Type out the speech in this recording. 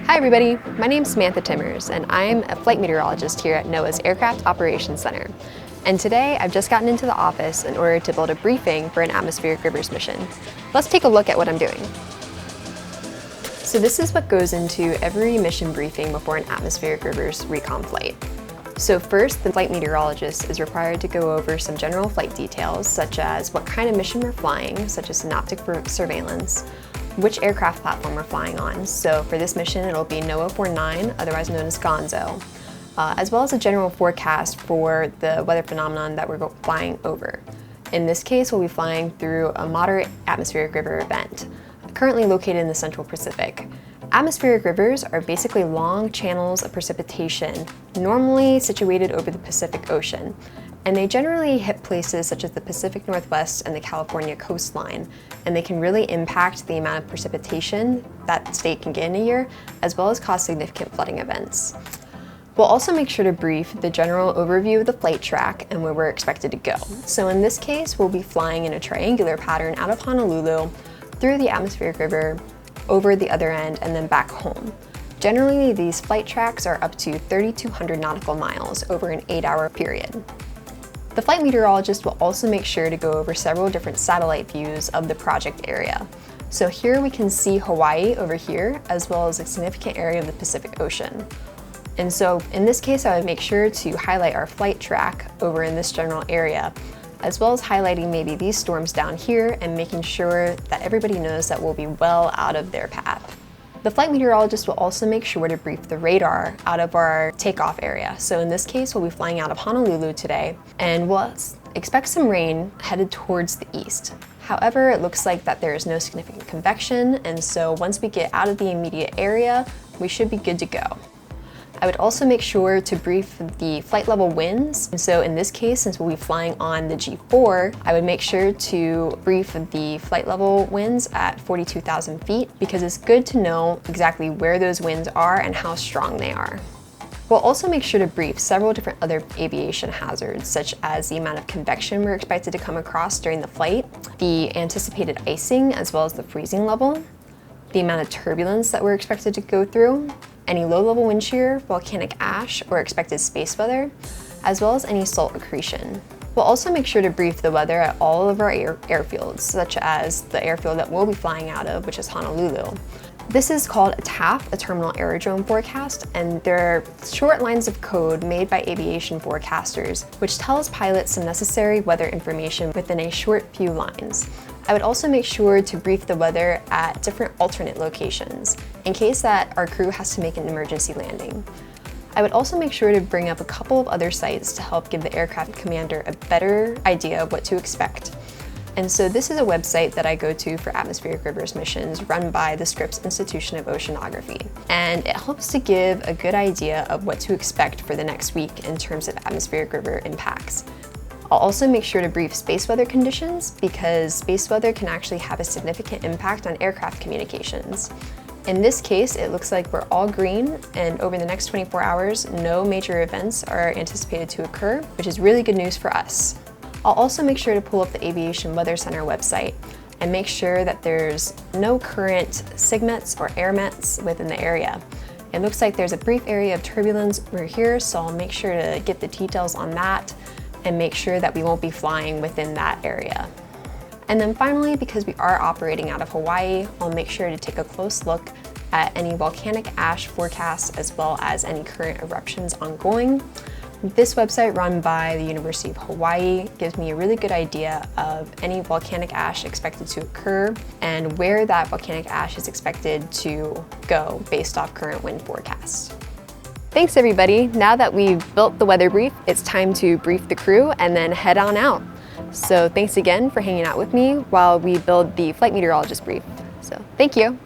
Hi everybody, my name is Samantha Timmers and I'm a flight meteorologist here at NOAA's Aircraft Operations Center. And today I've just gotten into the office in order to build a briefing for an atmospheric rivers mission. Let's take a look at what I'm doing. So this is what goes into every mission briefing before an atmospheric rivers recon flight. So first, the flight meteorologist is required to go over some general flight details, such as what kind of mission we're flying, such as synoptic surveillance, which aircraft platform we're flying on. So for this mission, it'll be NOAA 49, otherwise known as Gonzo, as well as a general forecast for the weather phenomenon that we're flying over. In this case, we'll be flying through a moderate atmospheric river event, currently located in the Central Pacific. Atmospheric rivers are basically long channels of precipitation, normally situated over the Pacific Ocean, and they generally hit places such as the Pacific Northwest and the California coastline, and they can really impact the amount of precipitation that the state can get in a year, as well as cause significant flooding events. We'll also make sure to brief the general overview of the flight track and where we're expected to go. So in this case, we'll be flying in a triangular pattern out of Honolulu, through the atmospheric river, over the other end, and then back home. Generally, these flight tracks are up to 3,200 nautical miles over an 8-hour period. The flight meteorologist will also make sure to go over several different satellite views of the project area. So here we can see Hawaii over here, as well as a significant area of the Pacific Ocean. And so in this case, I would make sure to highlight our flight track over in this general area, as well as highlighting maybe these storms down here and making sure that everybody knows that we'll be well out of their path. The flight meteorologist will also make sure to brief the radar out of our takeoff area. So in this case, we'll be flying out of Honolulu today, and we'll expect some rain headed towards the east. However, it looks like that there is no significant convection, and so once we get out of the immediate area, we should be good to go. I would also make sure to brief the flight level winds. And so in this case, since we'll be flying on the G4, I would make sure to brief the flight level winds at 42,000 feet because it's good to know exactly where those winds are and how strong they are. We'll also make sure to brief several different other aviation hazards, such as the amount of convection we're expected to come across during the flight, the anticipated icing, as well as the freezing level, the amount of turbulence that we're expected to go through, any low-level wind shear, volcanic ash, or expected space weather, as well as any salt accretion. We'll also make sure to brief the weather at all of our airfields, such as the airfield that we'll be flying out of, which is Honolulu. This is called a TAF, a terminal aerodrome forecast, and there are short lines of code made by aviation forecasters, which tells pilots some necessary weather information within a short few lines. I would also make sure to brief the weather at different alternate locations, in case that our crew has to make an emergency landing. I would also make sure to bring up a couple of other sites to help give the aircraft commander a better idea of what to expect. And so this is a website that I go to for atmospheric rivers missions run by the Scripps Institution of Oceanography. And it helps to give a good idea of what to expect for the next week in terms of atmospheric river impacts. I'll also make sure to brief space weather conditions because space weather can actually have a significant impact on aircraft communications. In this case, it looks like we're all green, and over the next 24 hours, no major events are anticipated to occur, which is really good news for us. I'll also make sure to pull up the Aviation Weather Center website and make sure that there's no current SIGMETs or AirMets within the area. It looks like there's a brief area of turbulence over here, so I'll make sure to get the details on that and make sure that we won't be flying within that area. And then finally, because we are operating out of Hawaii, I'll make sure to take a close look at any volcanic ash forecasts as well as any current eruptions ongoing. This website run by the University of Hawaii gives me a really good idea of any volcanic ash expected to occur and where that volcanic ash is expected to go based off current wind forecasts. Thanks everybody. Now that we've built the weather brief, it's time to brief the crew and then head on out. So thanks again for hanging out with me while we build the flight meteorologist brief. So thank you.